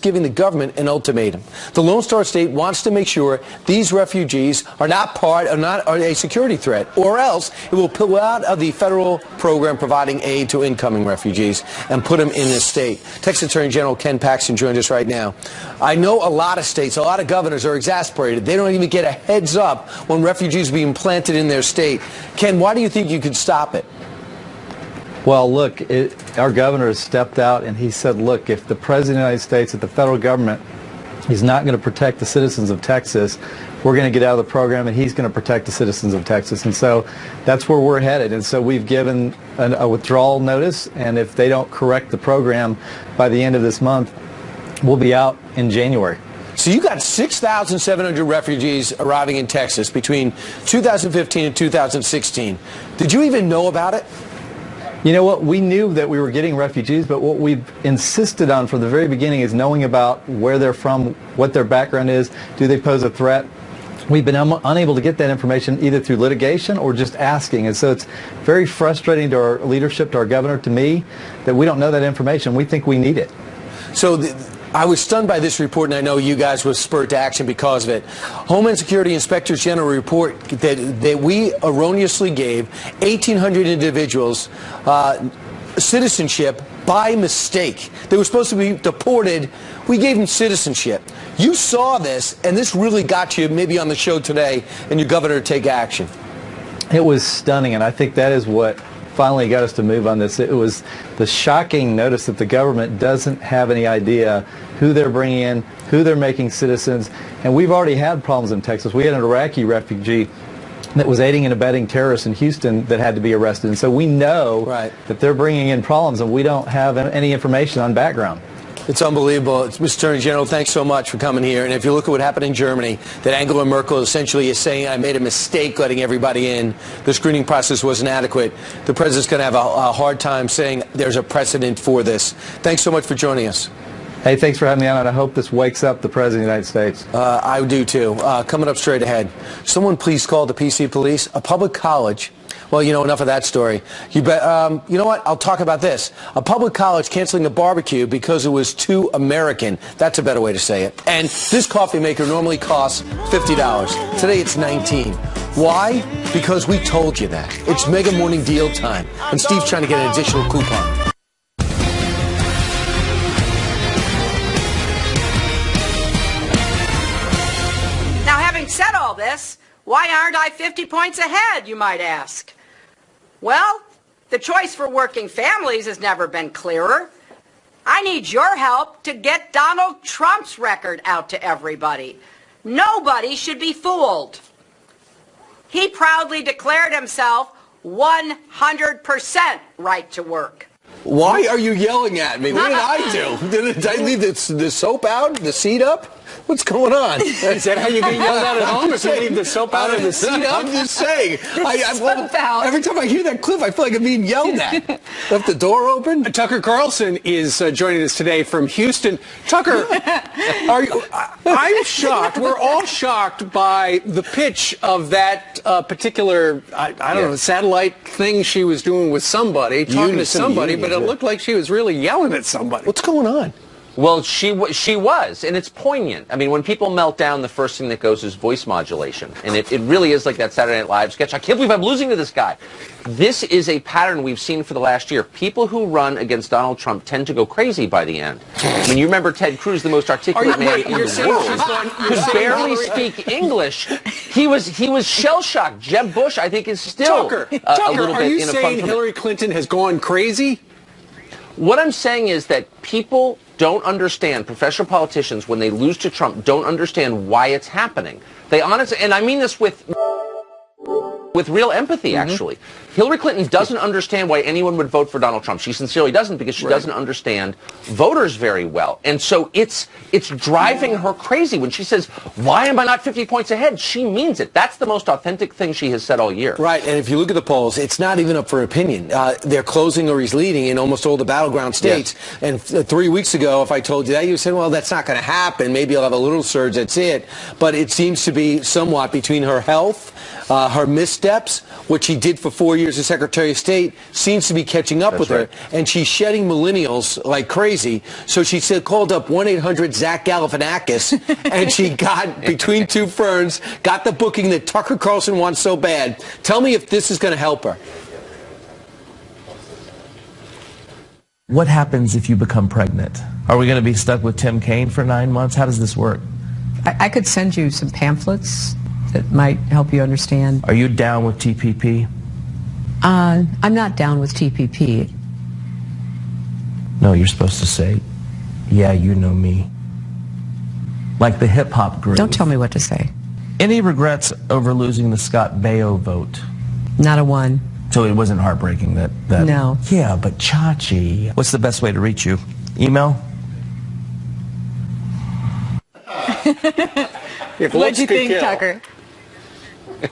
giving the government an ultimatum. The Lone Star State wants to make sure these refugees are not a security threat, or else it will pull out of the federal program providing aid to incoming refugees and put them in this state. Texas Attorney General Ken Paxton joins us right now. I know a lot of states, a lot of governors are exasperated. They don't even get a heads up when refugees are being planted in their state. Ken, why do you think you could stop it? Well, look, our governor has stepped out and he said, look, if the President of the United States, if the federal government is not going to protect the citizens of Texas, we're going to get out of the program and he's going to protect the citizens of Texas. And so that's where we're headed. And so we've given a withdrawal notice, and if they don't correct the program by the end of this month, we'll be out in January. So you got 6,700 refugees arriving in Texas between 2015 and 2016. Did you even know about it? You know what, we knew that we were getting refugees, but what we've insisted on from the very beginning is knowing about where they're from, what their background is, do they pose a threat. We've been unable to get that information either through litigation or just asking, and so it's very frustrating to our leadership, to our governor, to me, that we don't know that information. We think we need it. So I was stunned by this report, and I know you guys were spurred to action because of it. Homeland Security Inspectors General report that we erroneously gave 1,800 individuals citizenship by mistake. They were supposed to be deported. We gave them citizenship. You saw this, and this really got you maybe on the show today, and your governor to take action. It was stunning, and I think that is what finally got us to move on this. It was the shocking notice that the government doesn't have any idea who they're bringing in, who they're making citizens, and we've already had problems in Texas. We had an Iraqi refugee that was aiding and abetting terrorists in Houston that had to be arrested, and so we know that they're bringing in problems, and we don't have any information on background. It's unbelievable. Mr. Attorney General, thanks so much for coming here. And if you look at what happened in Germany, that Angela Merkel essentially is saying, I made a mistake letting everybody in. The screening process wasn't adequate. The president's going to have a hard time saying there's a precedent for this. Thanks so much for joining us. Hey, thanks for having me on, and I hope this wakes up the President of the United States. I do, too. Coming up straight ahead, someone please call the PC police. A public college. Well, you know, enough of that story. You know what? I'll talk about this. A public college canceling a barbecue because it was too American. That's a better way to say it. And this coffee maker normally costs $50. Today it's $19. Why? Because we told you that. It's Mega Morning Deal time. And Steve's trying to get an additional coupon. Now, having said all this, why aren't I 50 points ahead, you might ask? Well, the choice for working families has never been clearer. I need your help to get Donald Trump's record out to everybody. Nobody should be fooled. He proudly declared himself 100% right to work. Why are you yelling at me? What did I do? Did I leave the soap out, the seat up? What's going on? Is that how you get yelled at home? If you leave the soap out and the seat up? I'm just saying. Every time I hear that clip, I feel like I'm being yelled at. Left the door open. Tucker Carlson is joining us today from Houston. Tucker, I'm shocked. We're all shocked by the pitch of that particular, I don't know, satellite thing she was doing with somebody, talking to somebody, but it looked like she was really yelling at somebody. What's going on? Well, she was, and it's poignant. I mean, when people melt down, the first thing that goes is voice modulation, and it really is like that Saturday Night Live sketch. I can't believe I'm losing to this guy. This is a pattern we've seen for the last year. People who run against Donald Trump tend to go crazy by the end. I mean, you remember Ted Cruz, the most articulate man in the world, could barely speak English. He was shell-shocked. Jeb Bush, I think, is still Tucker, a little are bit you in a saying funk. Hillary Clinton has gone crazy? What I'm saying is that people don't understand, professional politicians, when they lose to Trump, don't understand why it's happening. They honestly, and I mean this with real empathy, actually. Hillary Clinton doesn't understand why anyone would vote for Donald Trump. She sincerely doesn't, because she doesn't understand voters very well. And so it's driving her crazy when she says, why am I not 50 points ahead? She means it. That's the most authentic thing she has said all year. Right, and if you look at the polls, it's not even up for opinion. They're closing or he's leading in almost all the battleground states. Yes. And 3 weeks ago, if I told you that, you said, well, that's not going to happen. Maybe I'll have a little surge, that's it. But it seems to be somewhat between her health, her missteps, steps, what she did for 4 years as Secretary of State, seems to be catching up with her. And she's shedding millennials like crazy. So she said, called up 1-800-ZAC Galifianakis, and she got, between two ferns, got the booking that Tucker Carlson wants so bad. Tell me if this is going to help her. What happens if you become pregnant? Are we going to be stuck with Tim Kaine for 9 months? How does this work? I could send you some pamphlets that might help you understand. Are you down with TPP? I'm not down with TPP. No, you're supposed to say, yeah, you know me. Like the hip-hop group. Don't tell me what to say. Any regrets over losing the Scott Baio vote? Not a one. So it wasn't heartbreaking that... No. Yeah, but Chachi. What's the best way to reach you? Email? What'd you think, Tucker?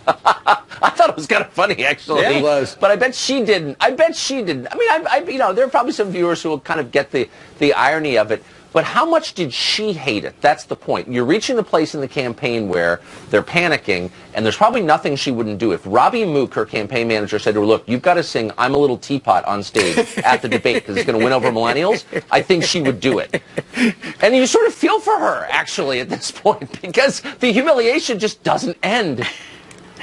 I thought it was kind of funny, actually. Yeah, it was. But I bet she didn't. I bet she didn't. I mean, you know, there are probably some viewers who will kind of get the irony of it. But how much did she hate it? That's the point. You're reaching the place in the campaign where they're panicking, and there's probably nothing she wouldn't do. If Robbie Mook, her campaign manager, said to her, look, you've got to sing I'm a Little Teapot on stage at the debate because it's going to win over millennials, I think she would do it. And you sort of feel for her, actually, at this point, because the humiliation just doesn't end.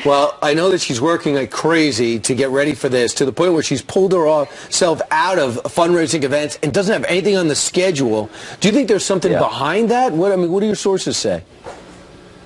Well, I know that she's working like crazy to get ready for this, to the point where she's pulled herself out of fundraising events and doesn't have anything on the schedule. Do you think there's something behind that? What do your sources say?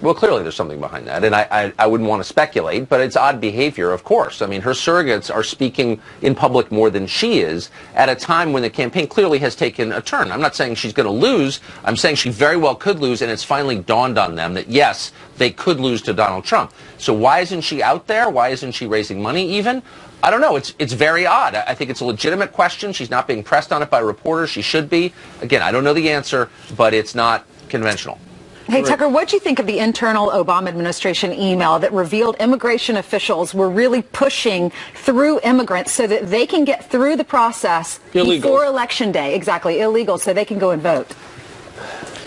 Well, clearly there's something behind that, and I wouldn't want to speculate, but it's odd behavior, of course. I mean, her surrogates are speaking in public more than she is at a time when the campaign clearly has taken a turn. I'm not saying she's going to lose. I'm saying she very well could lose, and it's finally dawned on them that, yes, they could lose to Donald Trump. So why isn't she out there? Why isn't she raising money even? I don't know. It's very odd. I think it's a legitimate question. She's not being pressed on it by reporters. She should be. Again, I don't know the answer, but it's not conventional. Hey, Tucker, what do you think of the internal Obama administration email that revealed immigration officials were really pushing through immigrants so that they can get through the process before Election Day? Exactly, illegal, so they can go and vote.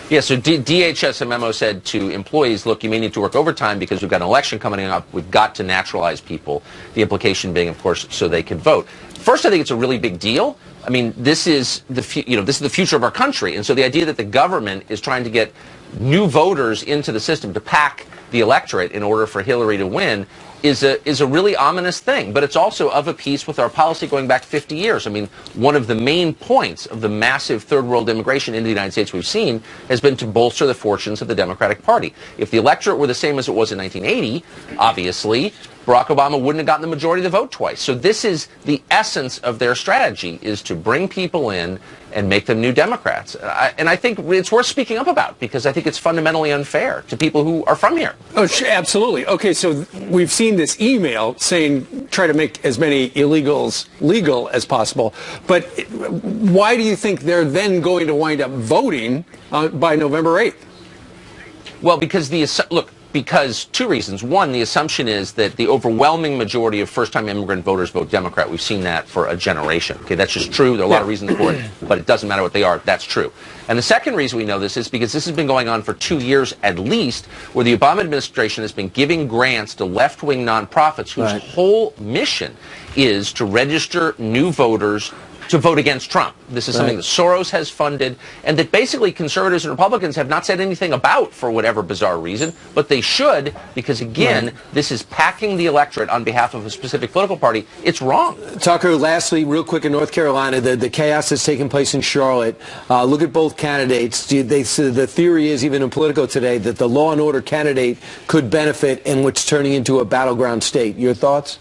Yeah, so DHS memo said to employees, look, you may need to work overtime because we've got an election coming up. We've got to naturalize people. The implication being, of course, so they can vote. First, I think it's a really big deal. I mean, this is the future of our country, and so the idea that the government is trying to get new voters into the system to pack the electorate in order for Hillary to win is a really ominous thing. But it's also of a piece with our policy going back 50 years. I mean, one of the main points of the massive third world immigration into the United States we've seen has been to bolster the fortunes of the Democratic Party. If the electorate were the same as it was in 1980, obviously, Barack Obama wouldn't have gotten the majority of the vote twice. So this is the essence of their strategy, is to bring people in and make them new Democrats. And I think it's worth speaking up about, because I think it's fundamentally unfair to people who are from here. Oh, absolutely. Okay, so we've seen this email saying try to make as many illegals legal as possible. But why do you think they're then going to wind up voting by November 8th? Well, because because two reasons. One, the assumption is that the overwhelming majority of first-time immigrant voters vote Democrat. We've seen that for a generation. Okay, that's just true. There are a lot of reasons for it, but it doesn't matter what they are. That's true. And the second reason we know this is because this has been going on for 2 years at least, where the Obama administration has been giving grants to left-wing nonprofits whose whole mission is to register new voters to vote against Trump. This is something that Soros has funded, and that basically conservatives and Republicans have not said anything about for whatever bizarre reason, but they should, because again, this is packing the electorate on behalf of a specific political party. It's wrong. Tucker, lastly, real quick, in North Carolina, the chaos that's taking place in Charlotte, look at both candidates. The theory is, even in Politico today, that the law and order candidate could benefit in what's turning into a battleground state. Your thoughts?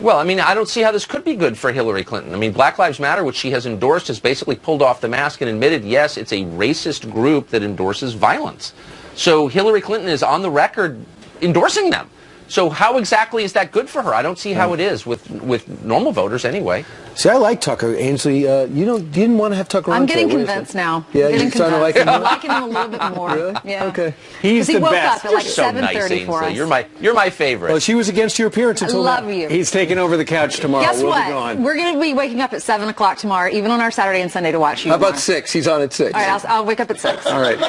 Well, I mean, I don't see how this could be good for Hillary Clinton. I mean, Black Lives Matter, which she has endorsed, has basically pulled off the mask and admitted, yes, it's a racist group that endorses violence. So Hillary Clinton is on the record endorsing them. So how exactly is that good for her? I don't see how it is with normal voters anyway. See, I like Tucker. Ainsley, you didn't want to have Tucker on. I'm getting convinced now. Yeah, you're starting to like him. I'm liking him a little bit more. Really? Yeah. Okay. He's he the woke best. up at like So 7:30 nice, for us. You're my favorite. Well, she was against your appearance I until now. love you. He's taking over the couch tomorrow. Guess we'll what? be gone. We're going to be waking up at 7 o'clock tomorrow, even on our Saturday and Sunday, to watch you. How about tomorrow. 6? He's on at 6. All right, I'll wake up at 6. All right.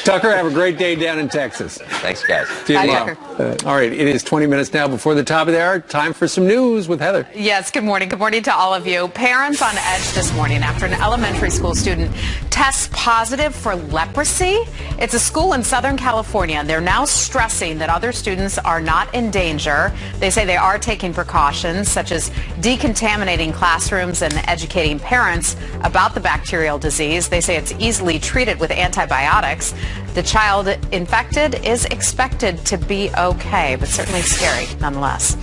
Tucker, have a great day down in Texas. Thanks, guys. See you Bye, tomorrow. Tucker. All right, it is 20 minutes now before the top of the hour. Time for some news with Heather. Yes, good morning. Good morning to all of you. Parents on edge this morning after an elementary school student tests positive for leprosy. It's a school in Southern California, and they're now stressing that other students are not in danger. They say they are taking precautions, such as decontaminating classrooms and educating parents about the bacterial disease. They say it's easily treated with antibiotics. The child infected is expected to be okay, but certainly scary nonetheless.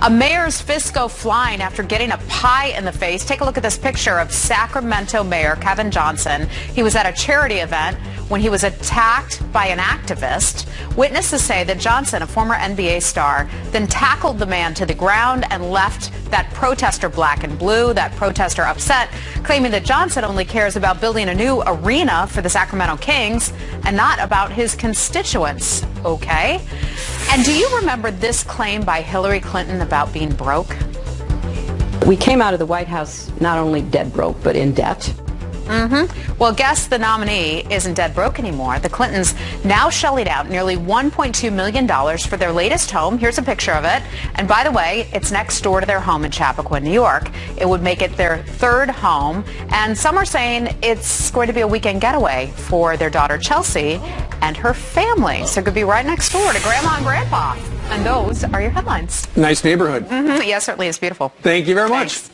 A mayor's fists go flying after getting a pie in the face. Take a look at this picture of Sacramento Mayor Kevin Johnson. He was at a charity event when he was attacked by an activist. Witnesses say that Johnson, a former NBA star, then tackled the man to the ground and left that protester black and blue. That protester upset, claiming that Johnson only cares about building a new arena for the Sacramento Kings and not about his constituents. Okay? And do you remember this claim by Hillary Clinton about being broke? We came out of the White House not only dead broke, but in debt. Well, guess the nominee isn't dead broke anymore. The Clintons now shelling out nearly $1.2 million for their latest home. Here's a picture of it. And by the way, it's next door to their home in Chappaqua, New York. It would make it their third home. And some are saying it's going to be a weekend getaway for their daughter Chelsea and her family. So it could be right next door to Grandma and Grandpa. And those are your headlines. Nice neighborhood. Yeah, certainly is beautiful. Thank you very much. Thanks.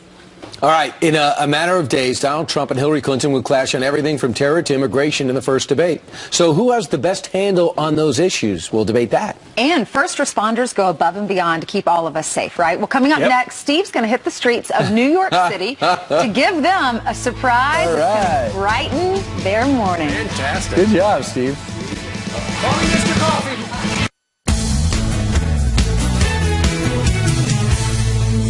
All right, in a matter of days, Donald Trump and Hillary Clinton would clash on everything from terror to immigration in the first debate. So who has the best handle on those issues? We'll debate that. And first responders go above and beyond to keep all of us safe, right? Well, coming up next, Steve's going to hit the streets of New York City to give them a surprise that's going to brighten their morning. Fantastic. Good job, Steve. Call me Mr. Coffee.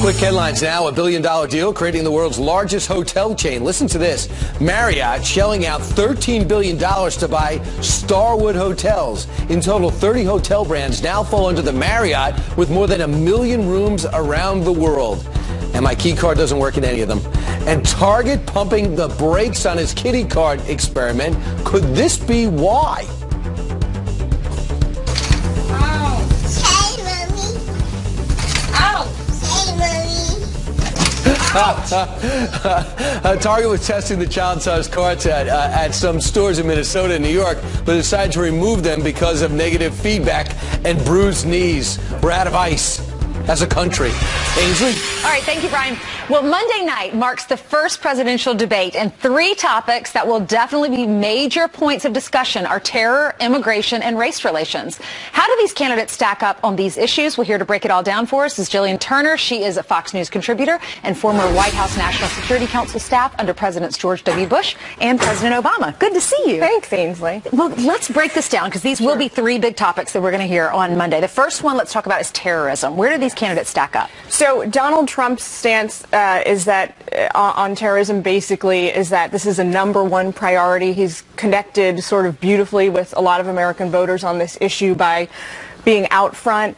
Quick headlines now. A $1 billion deal creating the world's largest hotel chain. Listen to this. Marriott shelling out $13 billion to buy Starwood Hotels. In total, 30 hotel brands now fall under the Marriott with more than 1 million rooms around the world. And my key card doesn't work in any of them. And Target pumping the brakes on its kitty card experiment. Could this be why? Target was testing the child-sized carts at some stores in Minnesota and New York, but decided to remove them because of negative feedback and bruised knees. We're out of ice as a country. Ainsley? All right, thank you, Brian. Well, Monday night marks the first presidential debate, and 3 topics that will definitely be major points of discussion are terror, immigration, and race relations. How do these candidates stack up on these issues? Well, here to break it all down for us is Jillian Turner. She is a Fox News contributor and former White House National Security Council staff under Presidents George W. Bush and President Obama. Good to see you. Thanks, Ainsley. Well, let's break this down because these will be 3 big topics that we're going to hear on Monday. The first one let's talk about is terrorism. Where do these candidates stack up? So Donald Trump's stance is that on terrorism basically is that this is a #1 priority. He's connected sort of beautifully with a lot of American voters on this issue by being out front,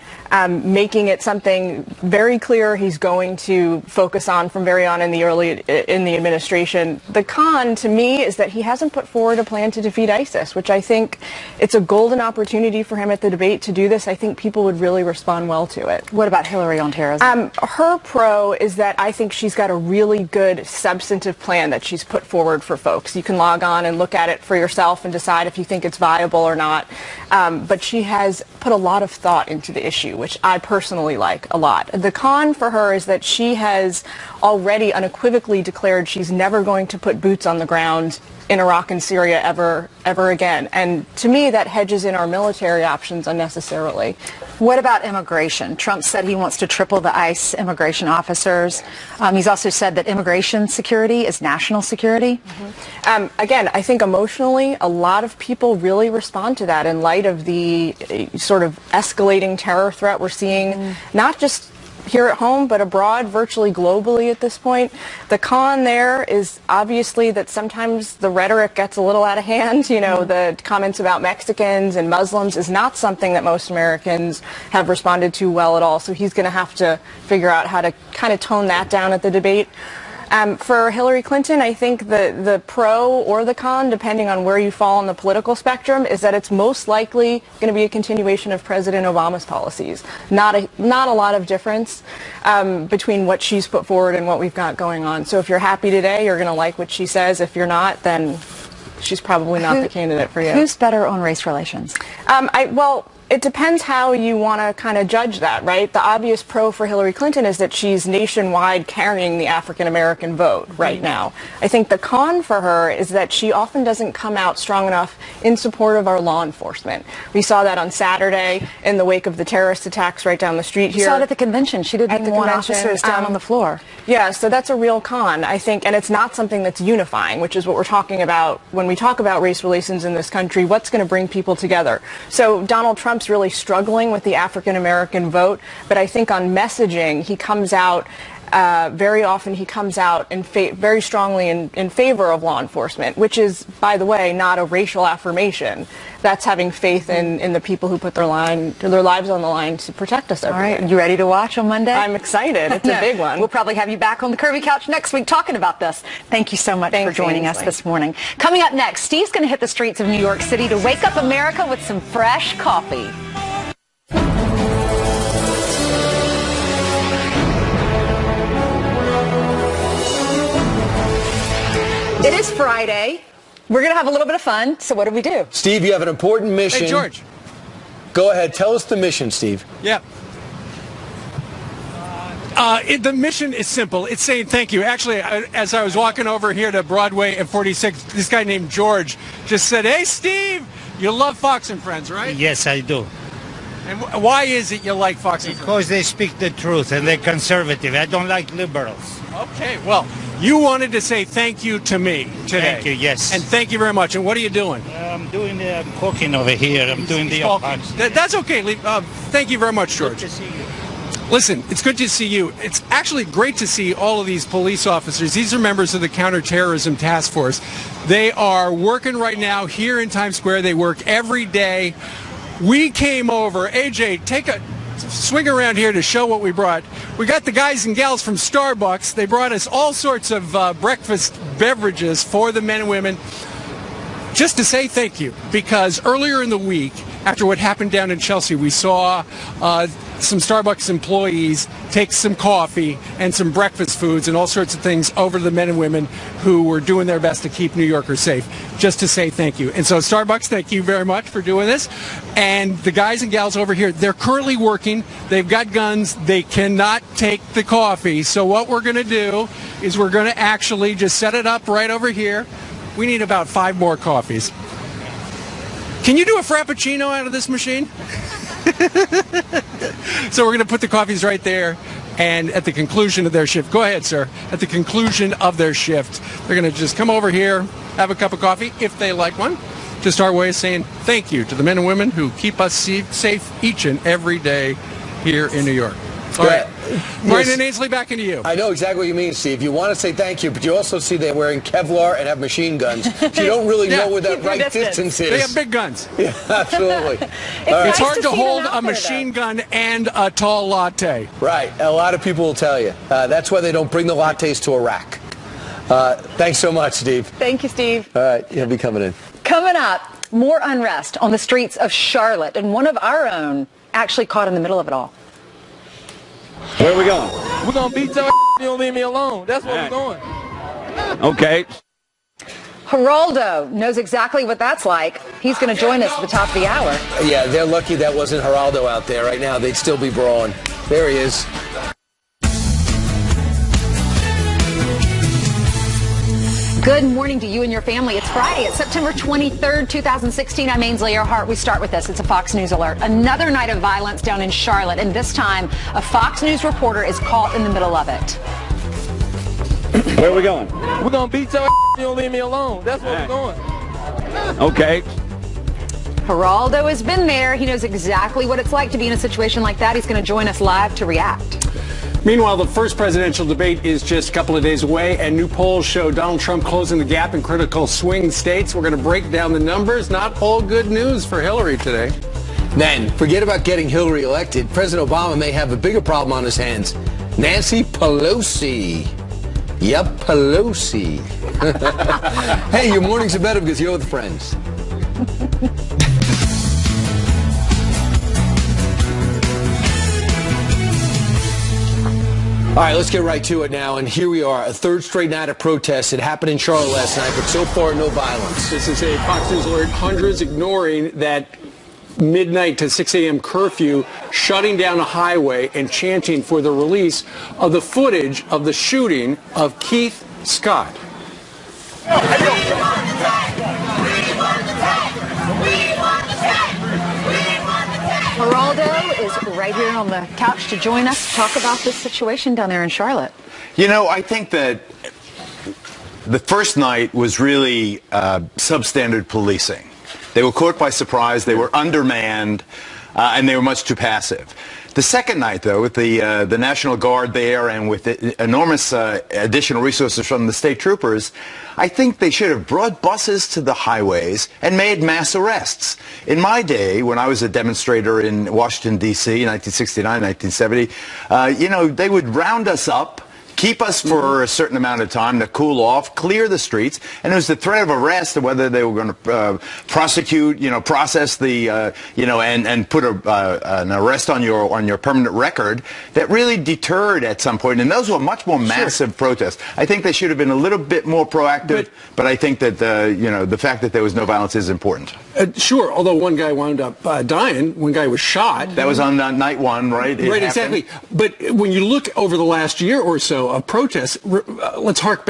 making it something very clear he's going to focus on from very on in the administration. The con to me is that he hasn't put forward a plan to defeat ISIS, which I think it's a golden opportunity for him at the debate to do this. I think people would really respond well to it. What about Hillary on terrorism? Her pro is that I think she's got a really good substantive plan that she's put forward for folks. You can log on and look at it for yourself and decide if you think it's viable or not. But she has put a lot of thought into the issue, which I personally like a lot. The con for her is that she has already unequivocally declared she's never going to put boots on the ground in Iraq and Syria ever again. And to me, that hedges in our military options unnecessarily. What about immigration? Trump said he wants to triple the ICE immigration officers. He's also said that immigration security is national security. Again, I think emotionally, a lot of people really respond to that in light of the sort of escalating terror threat we're seeing, not just here at home, but abroad, virtually globally at this point. The con there is obviously that sometimes the rhetoric gets a little out of hand. You know, the comments about Mexicans and Muslims is not something that most Americans have responded to well at all. So he's going to have to figure out how to kind of tone that down at the debate. For Hillary Clinton, I think the pro or the con, depending on where you fall on the political spectrum, is that it's most likely going to be a continuation of President Obama's policies. Not a lot of difference between what she's put forward and what we've got going on. So if you're happy today, you're going to like what she says. If you're not, then she's probably not the candidate for you. Who's better on race relations? Well, it depends how you want to kind of judge that, right? The obvious pro for Hillary Clinton is that she's nationwide carrying the African-American vote right now. I think the con for her is that she often doesn't come out strong enough in support of our law enforcement. We saw that on Saturday in the wake of the terrorist attacks right down the street here. You saw it at the convention. She didn't even want officers down on the floor. Yeah, so that's a real con, I think, and it's not something that's unifying, which is what we're talking about when we talk about race relations in this country. What's going to bring people together? So Donald Trump's really struggling with the African-American vote, but I think on messaging, he comes out very often he comes out very strongly in favor of law enforcement, which is, by the way, not a racial affirmation. That's having faith in the people who put their lives on the line to protect us every day. All right, you ready to watch on Monday? I'm excited. It's a big one. We'll probably have you back on the Curvy Couch next week talking about this. Thank you so much for joining us this morning. Coming up next, Steve's going to hit the streets of New York City to wake up America with some fresh coffee. It is Friday. We're going to have a little bit of fun. So what do we do? Steve, you have an important mission. Hey, George. Go ahead. Tell us the mission, Steve. Yeah. The mission is simple. It's saying thank you. Actually, as I was walking over here to Broadway and 46, this guy named George just said, "Hey, Steve, you love Fox and Friends, right?" Yes, I do. And why is it you like Fox and Friends? Because they speak the truth and they're conservative. I don't like liberals. Okay, well, you wanted to say thank you to me today. Thank you, yes. And thank you very much. And what are you doing? I'm doing the cooking over here. I'm doing the That's okay. Thank you very much, George. Good to see you. Listen, it's good to see you. It's actually great to see all of these police officers. These are members of the Counterterrorism Task Force. They are working right now here in Times Square. They work every day. We came over. AJ, take a swing around here to show what we brought. We got the guys and gals from Starbucks. They brought us all sorts of breakfast beverages for the men and women, just to say thank you, because earlier in the week, after what happened down in Chelsea, we saw some Starbucks employees take some coffee and some breakfast foods and all sorts of things over to the men and women who were doing their best to keep New Yorkers safe, just to say thank you. And so Starbucks, thank you very much for doing this. And the guys and gals over here, they're currently working. They've got guns. They cannot take the coffee. So what we're going to do is we're going to actually just set it up right over here. We need about 5 more coffees. Can you do a Frappuccino out of this machine? So we're going to put the coffees right there, and at the conclusion of their shift, go ahead, sir. At the conclusion of their shift, they're going to just come over here, have a cup of coffee, if they like one. Just our way of saying thank you to the men and women who keep us safe each and every day here in New York. All right. Brandon Ainsley, back into you. I know exactly what you mean, Steve. You want to say thank you, but you also see they're wearing Kevlar and have machine guns. So you don't really know where that right distance is. They have big guns. Yeah, absolutely. It's hard to hold a machine gun and a tall latte. Right. A lot of people will tell you. That's why they don't bring the lattes to Iraq. Thanks so much, Steve. Thank you, Steve. All right. He'll be coming in. Coming up, more unrest on the streets of Charlotte, and one of our own actually caught in the middle of it all. Where are we going? We're going to beat your you don't leave me alone. That's where we're going. Okay. Geraldo knows exactly what that's like. He's going to join us at the top of the hour. Yeah, they're lucky that wasn't Geraldo out there right now. They'd still be brawling. There he is. Good morning to you and your family. It's Friday. It's September 23rd, 2016. I'm Ainsley Earhart. We start with this. It's a Fox News alert. Another night of violence down in Charlotte, and this time a Fox News reporter is caught in the middle of it. Where are we going? We're going to beat your you don't leave me alone. That's where we're going. Okay. Geraldo has been there. He knows exactly what it's like to be in a situation like that. He's going to join us live to react. Meanwhile, the first presidential debate is just a couple of days away, and new polls show Donald Trump closing the gap in critical swing states. We're going to break down the numbers. Not all good news for Hillary today. Then, forget about getting Hillary elected. President Obama may have a bigger problem on his hands. Nancy Pelosi. Yep, Pelosi. Hey, your mornings are better because you're with friends. All right, let's get right to it now. And here we are, a third straight night of protests. It happened in Charlotte last night, but so far, no violence. This is a Fox News alert. Hundreds ignoring that midnight to 6 a.m. curfew, shutting down a highway and chanting for the release of the footage of the shooting of Keith Scott. Geraldo is right here on the couch to join us to talk about this situation down there in Charlotte. You know, I think that the first night was really substandard policing. They were caught by surprise, they were undermanned, and they were much too passive. The second night, though, with the National Guard there and with enormous additional resources from the state troopers, I think they should have brought buses to the highways and made mass arrests. In my day, when I was a demonstrator in Washington, D.C., 1969, 1970, you know, they would round us up, keep us for a certain amount of time to cool off, clear the streets, and it was the threat of arrest of whether they were going to prosecute, you know, process the, you know, and put an arrest on your permanent record that really deterred at some point. And those were much more massive protests. I think they should have been a little bit more proactive, but I think that you know, the fact that there was no violence is important. Sure, although one guy wound up dying, one guy was shot. That was on night one, right? Right, exactly. But when you look over the last year or so of protests, let's harken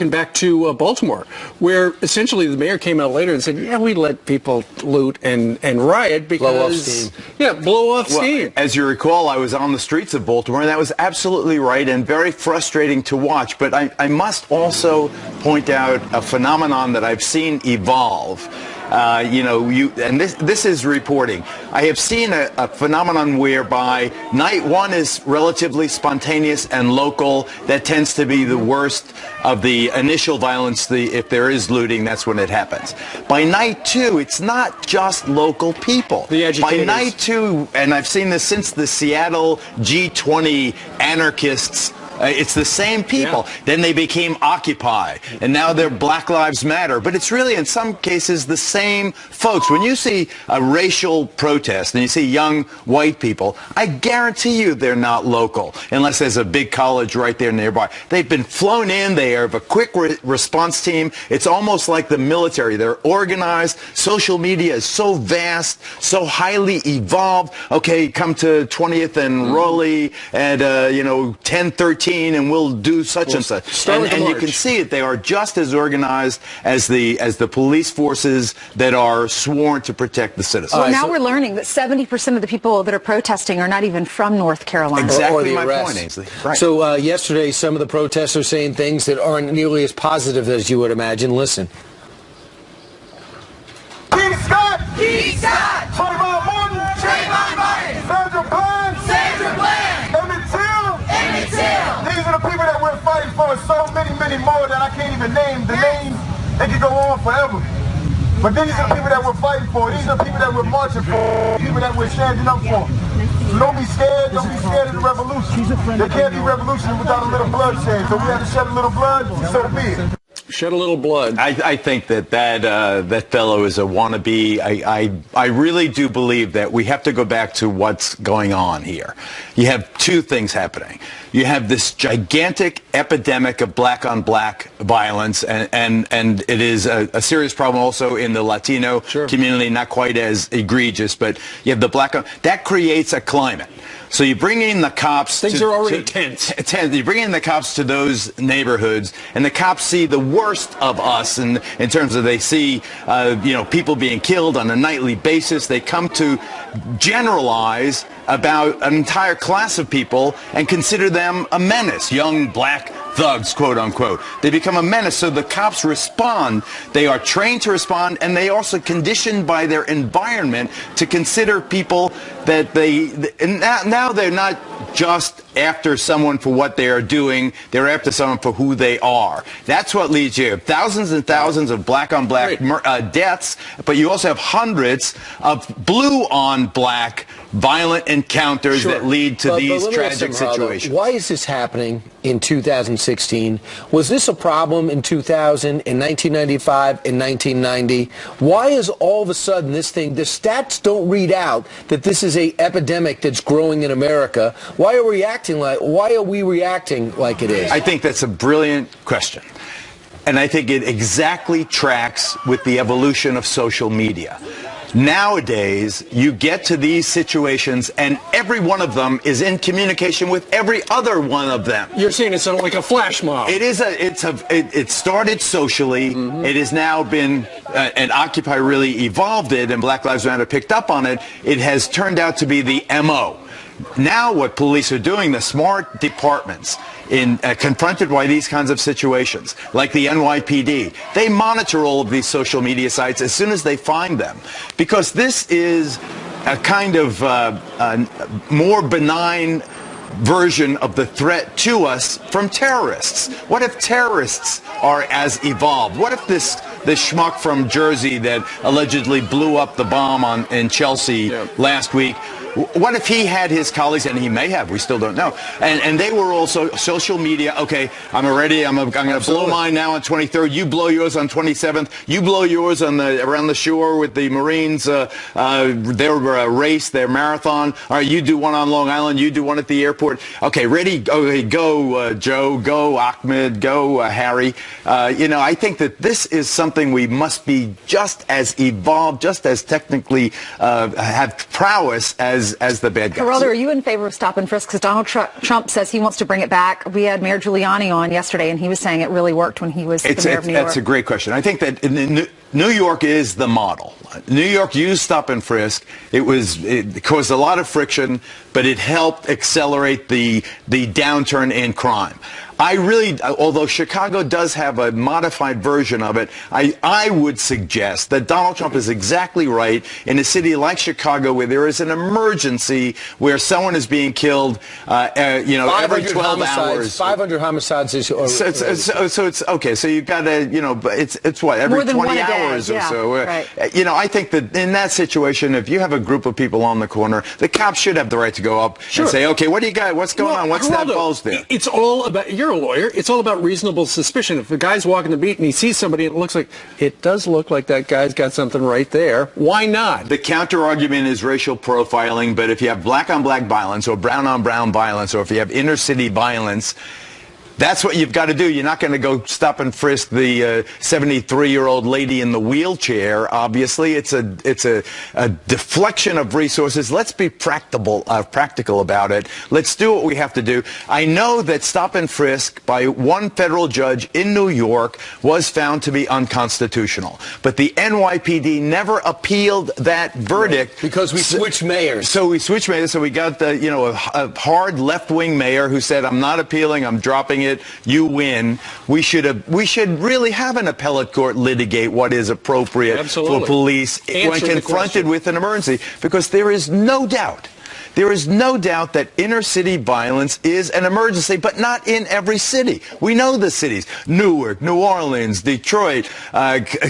back to Baltimore, where essentially the mayor came out later and said, yeah, we let people loot and riot because... Blow off steam. Yeah, blow off steam. As you recall, I was on the streets of Baltimore, and that was absolutely right and very frustrating to watch. But I must also point out a phenomenon that I've seen evolve. You know, and this is reporting. I have seen a phenomenon whereby night one is relatively spontaneous and local. That tends to be the worst of the initial violence. If there is looting, that's when it happens. By night two, it's not just local people. The agitators. By night two, and I've seen this since the Seattle G20 anarchists. It's the same people. Yeah. Then they became Occupy, and now they're Black Lives Matter. But it's really, in some cases, the same folks. When you see a racial protest and you see young white people, I guarantee you they're not local, unless there's a big college right there nearby. They've been flown in. They have a quick response team. It's almost like the military. They're organized. Social media is so vast, so highly evolved. Okay, come to 20th and Raleigh at, you know, 10:13. And we'll do such and such. And you can see it. They are just as organized as the police forces that are sworn to protect the citizens. Well, now we're learning that 70% of the people that are protesting are not even from North Carolina. Exactly my point, Ainsley. Right. So yesterday, some of the protests are saying things that aren't nearly as positive as you would imagine. Listen. Keith Scott! Keith Scott! Trayvon Martin! Trayvon Martin! Sandra Bland! Sandra Bland! Emmett Till! Emmett Till! These are the people that we're fighting for, so many, many more that I can't even name the names. They could go on forever. But these are the people that we're fighting for. These are the people that we're marching for. People that we're standing up for. So don't be scared. Don't be scared of the revolution. There can't be revolution without a little bloodshed. So we have to shed a little blood, so be it. Shed a little blood. I think that fellow is a wannabe. I really do believe that we have to go back to what's going on here. You have two things happening. You have this gigantic epidemic of black-on-black violence, and it is a serious problem also in the Latino community, not quite as egregious, but you have the that creates a climate. So you bring in the cops. Things are already tense. You bring in the cops to those neighborhoods, and the cops see the worst of us in terms of they see, you know, people being killed on a nightly basis. They come to generalize about an entire class of people and consider them a menace, young black thugs, quote unquote. They become a menace, so the cops respond. They are trained to respond, and they also conditioned by their environment to consider people that now they're not just after someone for what they are doing. They're after someone for who they are. That's what leads you. Thousands and thousands of black-on-black deaths, but you also have hundreds of blue-on-black violent encounters that lead to these tragic situations. Why is this happening in 2016? Was this a problem in 2000, in 1995, in 1990? Why is all of a sudden this thing, the stats don't read out that this is an epidemic that's growing in America? Why are we reacting like it is? I think that's a brilliant question. And I think it exactly tracks with the evolution of social media. Nowadays, you get to these situations, and every one of them is in communication with every other one of them. You're saying it's like a flash mob. It is it started socially. It has now been, and Occupy really evolved it, and Black Lives Matter picked up on it. It has turned out to be the MO. Now what police are doing, the smart departments, confronted by these kinds of situations, like the NYPD, they monitor all of these social media sites as soon as they find them. Because this is a kind of more benign version of the threat to us from terrorists. What if terrorists are as evolved? What if this schmuck from Jersey that allegedly blew up the bomb in Chelsea last week, what if he had his colleagues, and he may have, we still don't know, and they were also social media, okay, I'm going to blow mine now on 23rd, you blow yours on 27th, you blow yours on around the shore with the Marines, their race, their marathon, all right, you do one on Long Island, you do one at the airport, okay, ready, okay, go Joe, go Ahmed, go Harry. I think that this is something we must be just as evolved, just as technically have prowess as the bad guys. Geraldo, are you in favor of stop and frisk? Because Donald Trump says he wants to bring it back. We had Mayor Giuliani on yesterday, and he was saying it really worked when he was the mayor of New York. That's a great question. I think that New York is the model. New York used stop and frisk. It caused a lot of friction, but it helped accelerate the downturn in crime. Although Chicago does have a modified version of it, I would suggest that Donald Trump is exactly right in a city like Chicago where there is an emergency where someone is being killed, every 12 hours. 500 homicides is... So it's okay. So you've got to, it's what, every 20 hours or so. Right. I think that in that situation, if you have a group of people on the corner, the cops should have the right to go up and say, okay, what do you got? What's going on? What's that bulge there? It's all about... You're a lawyer. It's all about reasonable suspicion. If a guy's walking the beat and he sees somebody and it does look like that guy's got something right there, why not? The counter argument is racial profiling, but if you have black on black violence or brown on brown violence, or if you have inner city violence, that's what you've got to do. You're not going to go stop and frisk the 73-year-old lady in the wheelchair. Obviously, it's a deflection of resources. Let's be practical about it. Let's do what we have to do. I know that stop and frisk by one federal judge in New York was found to be unconstitutional, but the NYPD never appealed that verdict because we switched mayors. So we switched mayors. So we got a hard left-wing mayor who said, "I'm not appealing. I'm dropping it. You win." We should really have an appellate court litigate what is appropriate for police when confronted with an emergency, because there is no doubt that inner city violence is an emergency, but not in every city. We know the cities: Newark, New Orleans, Detroit,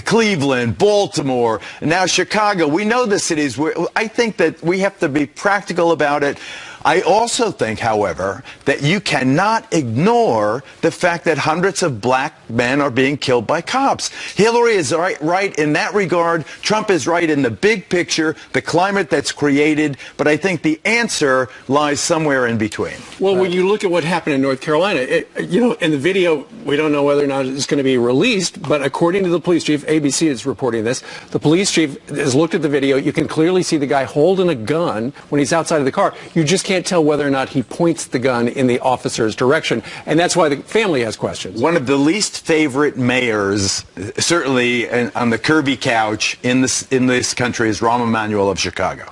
Cleveland, Baltimore, now Chicago. We know the cities where I think that we have to be practical about it. I also think, however, that you cannot ignore the fact that hundreds of black men are being killed by cops. Hillary is right in that regard. Trump is right in the big picture, the climate that's created. But I think the answer lies somewhere in between. Well, when you look at what happened in North Carolina, in the video, we don't know whether or not it's going to be released, but according to the police chief, ABC is reporting this, the police chief has looked at the video. You can clearly see the guy holding a gun when he's outside of the car. You just can't tell whether or not he points the gun in the officer's direction, and that's why the family has questions. One of the least favorite mayors, certainly on the Kirby couch in this country, is Rahm Emanuel of Chicago.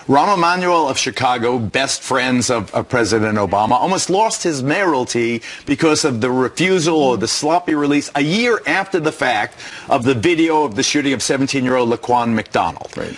Rahm Emanuel of Chicago, best friends of President Obama, almost lost his mayoralty because of the refusal or the sloppy release a year after the fact of the video of the shooting of 17-year-old Laquan McDonald. Right.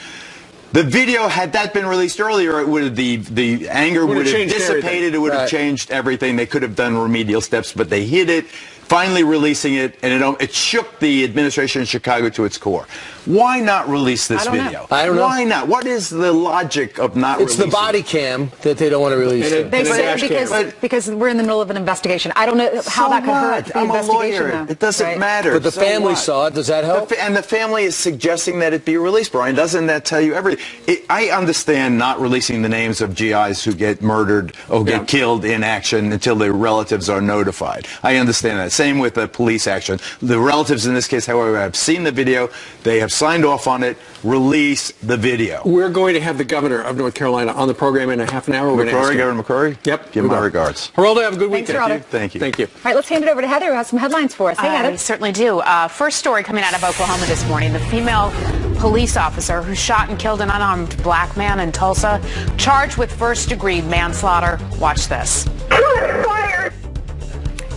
The video, had that been released earlier, it would have, the anger would have dissipated. Everything. It would have changed everything. They could have done remedial steps, but they hid it. Finally releasing it, and it shook the administration in Chicago to its core. Why not release this video? I don't know. Why not? What is the logic of not releasing it? It's the body cam that they don't want to release. They say because we're in the middle of an investigation. I don't know how that could hurt the investigation, though. It doesn't matter. But the family saw it. Does that help? And the family is suggesting that it be released, Brian. Doesn't that tell you everything? I understand not releasing the names of GIs who get murdered or get killed in action until their relatives are notified. I understand that. Same with the police action. The relatives in this case, however, have seen the video. They have signed off on it. Release the video. We're going to have the governor of North Carolina on the program in a half an hour. Governor McCrory? Yep. Give my regards. Geraldo, have a good weekend. Thank you. Thank you. All right, let's hand it over to Heather, who has some headlines for us. Hey, Heather. We certainly do. First story coming out of Oklahoma this morning. The female police officer who shot and killed an unarmed black man in Tulsa, charged with first-degree manslaughter. Watch this.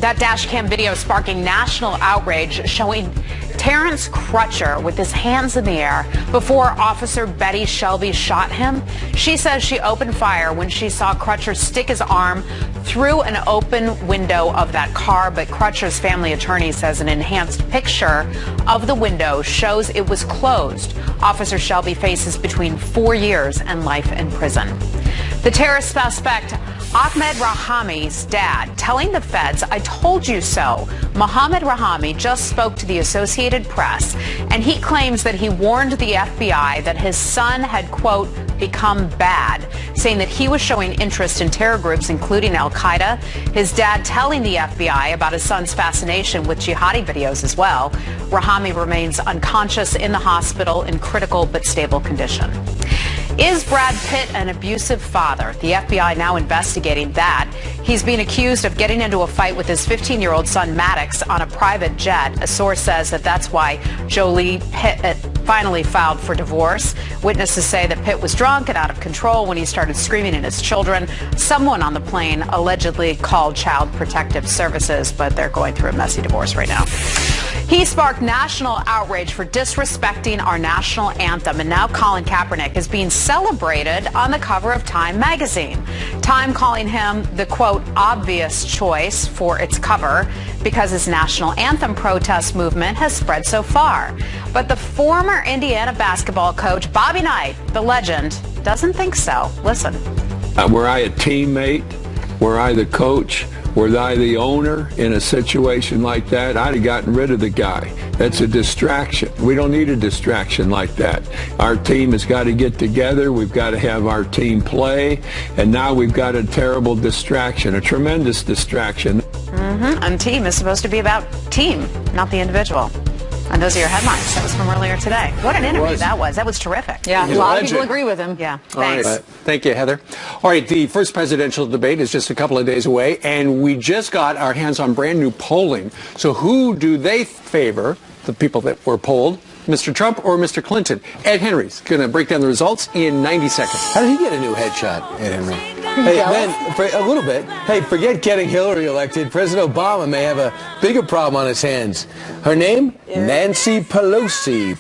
That dash cam video sparking national outrage, showing Terrence Crutcher with his hands in the air before Officer Betty Shelby shot him. She says she opened fire when she saw Crutcher stick his arm through an open window of that car, but Crutcher's family attorney says an enhanced picture of the window shows it was closed. Officer Shelby faces between 4 years and life in prison. The terrorist suspect Ahmed Rahami's dad telling the feds, "I told you so." Mohammed Rahami just spoke to the Associated Press, and he claims that he warned the FBI that his son had, quote, become bad, saying that he was showing interest in terror groups, including Al-Qaeda. His dad telling the FBI about his son's fascination with jihadi videos as well. Rahami remains unconscious in the hospital in critical but stable condition. Is Brad Pitt an abusive father? The FBI now investigating that. He's being accused of getting into a fight with his 15-year-old son Maddox on a private jet. A source says that that's why Jolie Pitt finally filed for divorce. Witnesses say that Pitt was drunk and out of control when he started screaming at his children. Someone on the plane allegedly called Child Protective Services, but they're going through a messy divorce right now. He sparked national outrage for disrespecting our national anthem, and now Colin Kaepernick is being celebrated on the cover of Time magazine. Time calling him the, quote, obvious choice for its cover because his national anthem protest movement has spread so far. But the former Indiana basketball coach, Bobby Knight, the legend, doesn't think so. Listen. Were I a teammate, were I the coach, were I the owner in a situation like that, I'd have gotten rid of the guy. That's a distraction. We don't need a distraction like that. Our team has got to get together. We've got to have our team play. And now we've got a terrible distraction, a tremendous distraction. And team is supposed to be about team, not the individual. And those are your headlines. That was from earlier today. What an interview that was. That was terrific. Yeah, a lot of people agree with him. Yeah, thanks. All right. Thank you, Heather. All right, the first presidential debate is just a couple of days away, and we just got our hands on brand new polling. So who do they favor, the people that were polled, Mr. Trump or Mr. Clinton? Ed Henry's going to break down the results in 90 seconds. How did he get a new headshot, Ed Henry? Hey, Ben, for a little bit. Hey, forget getting Hillary elected. President Obama may have a bigger problem on his hands. Her name? Nancy Pelosi.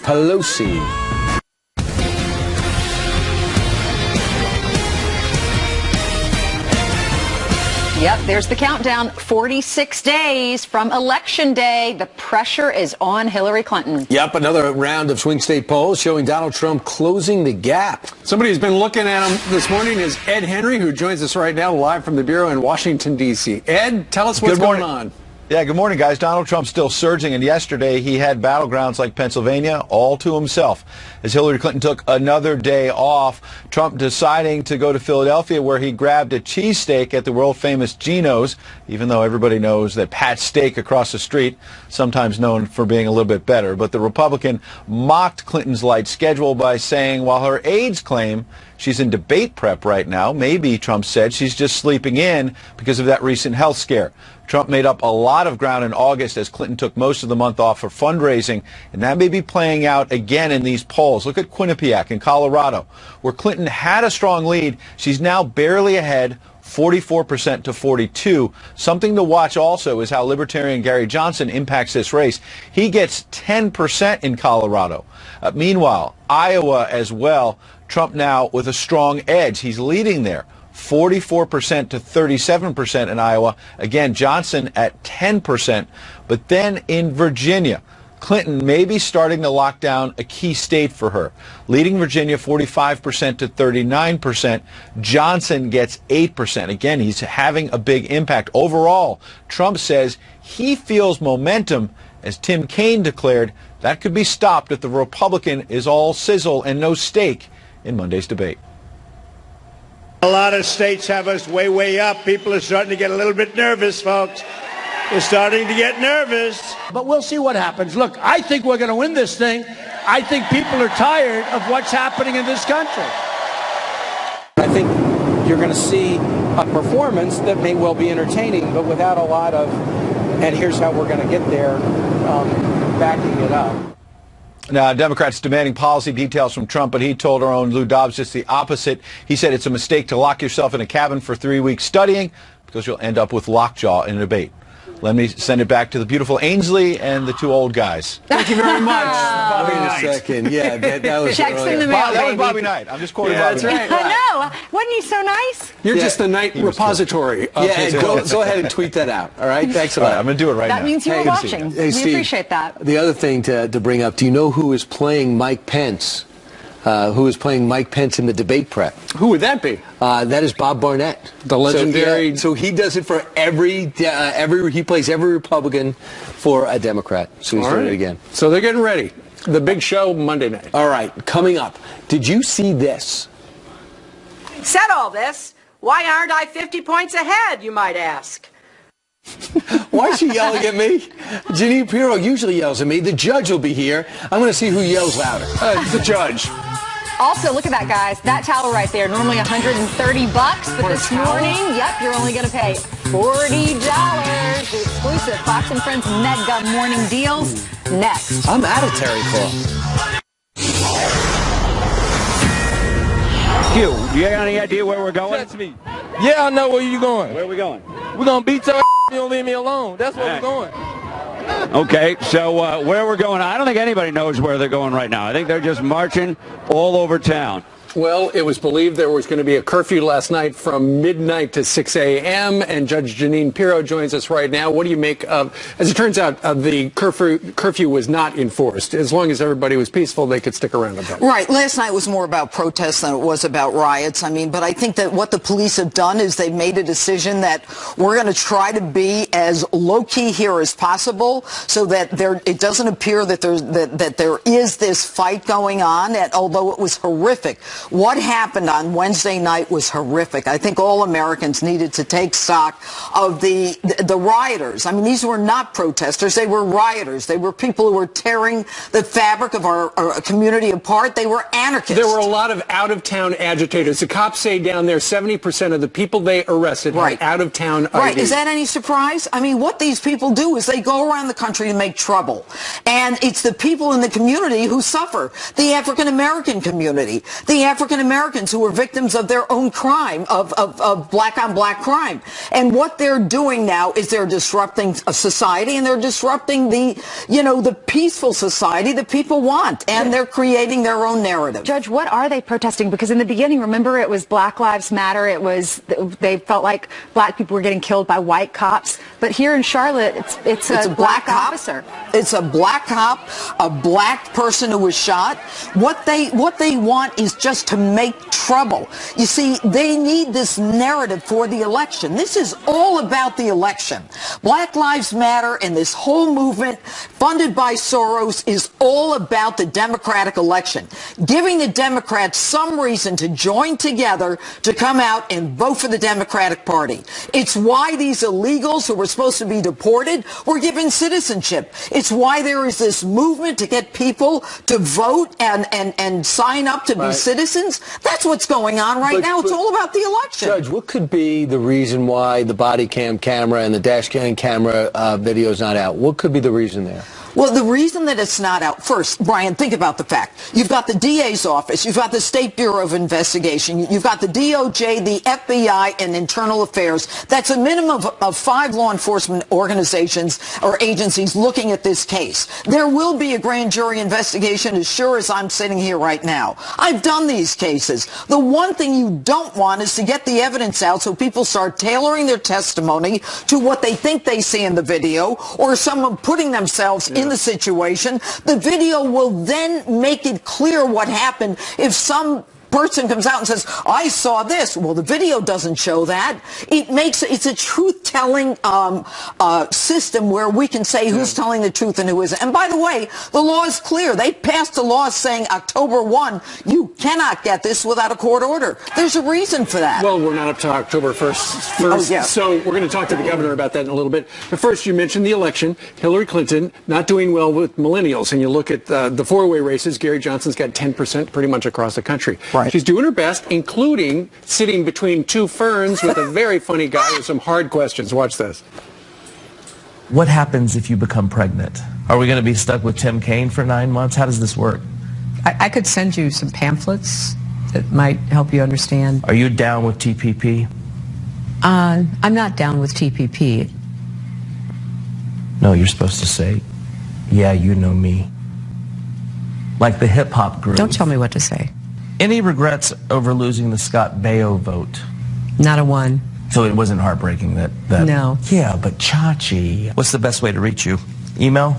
Yep, there's the countdown. 46 days from Election Day. The pressure is on Hillary Clinton. Yep, another round of swing state polls showing Donald Trump closing the gap. Somebody who's been looking at him this morning is Ed Henry, who joins us right now live from the Bureau in Washington, D.C. Ed, tell us what's going on. Yeah, good morning, guys. Donald Trump's still surging, and yesterday he had battlegrounds like Pennsylvania all to himself. As Hillary Clinton took another day off, Trump deciding to go to Philadelphia, where he grabbed a cheesesteak at the world-famous Geno's, even though everybody knows that Pat's Steak across the street, sometimes known for being a little bit better. But the Republican mocked Clinton's light schedule by saying, while her aides claim she's in debate prep right now, maybe, Trump said, she's just sleeping in because of that recent health scare. Trump made up a lot of ground in August as Clinton took most of the month off for fundraising, and that may be playing out again in these polls. Look at Quinnipiac in Colorado, where Clinton had a strong lead. She's now barely ahead, 44% to 42%. Something to watch also is how Libertarian Gary Johnson impacts this race. He gets 10% in Colorado. Meanwhile, Iowa as well, Trump now with a strong edge. He's leading there, 44% to 37% in Iowa. Again, Johnson at 10%. But then in Virginia, Clinton may be starting to lock down a key state for her. Leading Virginia 45% to 39%. Johnson gets 8%. Again, he's having a big impact. Overall, Trump says he feels momentum. As Tim Kaine declared, that could be stopped if the Republican is all sizzle and no steak in Monday's debate. A lot of states have us way, way up. People are starting to get a little bit nervous, folks. They're starting to get nervous. But we'll see what happens. Look, I think we're going to win this thing. I think people are tired of what's happening in this country. I think you're going to see a performance that may well be entertaining, but without a lot of, and here's how we're going to get there, backing it up. Now, Democrats demanding policy details from Trump, but he told our own Lou Dobbs just the opposite. He said it's a mistake to lock yourself in a cabin for 3 weeks studying because you'll end up with lockjaw in a debate. Let me send it back to the beautiful Ainsley and the two old guys. Thank you very much. Wait a second. Yeah, that was Checks in the mail, that was Bobby Knight. I'm just quoting Bobby Knight. I know. Wasn't he so nice? You're just the Knight repository. Yeah, go ahead and tweet that out. All right? Thanks a lot. I'm going to do it right now. That means you were watching. Hey, We Steve, appreciate that. The other thing to bring up, do you know who is playing Mike Pence? Who is playing Mike Pence in the debate prep? Who would that be? That is Bob Barnett, the legendary. So he does it for every he plays every Republican for a Democrat. So he's doing it again. So they're getting ready. The big show Monday night. All right, coming up. Did you see this? Said all this. Why aren't I 50 points ahead, you might ask? Why is she yelling at me? Jeanine Pirro usually yells at me. The judge will be here. I'm going to see who yells louder. The judge. Also, look at that, guys. That towel right there, normally $130, but this morning, yep, you're only going to pay $40. The exclusive Fox & Friends Mega Morning Deals next. I'm out of Terry Claw. Q, you got any idea where we're going? Touch me. Yeah, I know where you're going. Where are we going? We're going to beat your you don't leave me alone. That's where we're going. Okay, so where we're going, I don't think anybody knows where they're going right now. I think they're just marching all over town. Well, it was believed there was going to be a curfew last night from midnight to 6 a.m., and Judge Jeanine Pirro joins us right now. What do you make of, as it turns out, the curfew was not enforced. As long as everybody was peaceful, they could stick around a bit. Right. Last night was more about protests than it was about riots. I mean, but I think that what the police have done is they've made a decision that we're going to try to be as low-key here as possible so that it doesn't appear that there is this fight going on, and although it was horrific. What happened on Wednesday night was horrific. I think all Americans needed to take stock of the rioters. I mean, these were not protesters. They were rioters. They were people who were tearing the fabric of our community apart. They were anarchists. There were a lot of out-of-town agitators. The cops say down there 70% of the people they arrested had out-of-town ID. Right. Is that any surprise? I mean, what these people do is they go around the country to make trouble. And it's the people in the community who suffer. The African-American community. The African Americans who were victims of their own crime, of black-on-black crime. And what they're doing now is they're disrupting a society, and they're disrupting the peaceful society that people want, and they're creating their own narrative. Judge, what are they protesting? Because in the beginning, remember, it was Black Lives Matter. They felt like black people were getting killed by white cops. But here in Charlotte, it's a black officer. It's a black cop, a black person who was shot. What they want is just to make trouble. You see, they need this narrative for the election. This is all about the election. Black Lives Matter and this whole movement funded by Soros is all about the Democratic election, giving the Democrats some reason to join together to come out and vote for the Democratic Party. It's why these illegals who were supposed to be deported were given citizenship. It's why there is this movement to get people to vote and sign up to be citizens. That's what's going on right now. It's all about the election. Judge, what could be the reason why the body cam camera and the dash cam camera video is not out? What could be the reason there? Well, the reason that it's not out, first, Brian, think about the fact. You've got the DA's office, you've got the State Bureau of Investigation, you've got the DOJ, the FBI, and Internal Affairs. That's a minimum of 5 law enforcement organizations or agencies looking at this case. There will be a grand jury investigation as sure as I'm sitting here right now. I've done these cases. The one thing you don't want is to get the evidence out so people start tailoring their testimony to what they think they see in the video, or someone putting themselves in the situation. The video will then make it clear what happened. If some person comes out and says, I saw this. Well, the video doesn't show that. It's a truth-telling system where we can say who's telling the truth and who isn't. And by the way, the law is clear. They passed a law saying October 1, you cannot get this without a court order. There's a reason for that. Well, we're not up to October 1st. So we're going to talk to the governor about that in a little bit. But first, you mentioned the election. Hillary Clinton not doing well with millennials. And you look at the four-way races, Gary Johnson's got 10% pretty much across the country. Right. She's doing her best, including sitting between two ferns with a very funny guy with some hard questions. Watch this. What happens if you become pregnant? Are we going to be stuck with Tim Kaine for 9 months? How does this work? I could send you some pamphlets that might help you understand. Are you down with TPP? I'm not down with TPP. No, you're supposed to say, yeah, you know me. Like the hip-hop group. Don't tell me what to say. Any regrets over losing the Scott Baio vote? Not a one. So it wasn't heartbreaking that... No. Yeah, but Chachi. What's the best way to reach you? Email?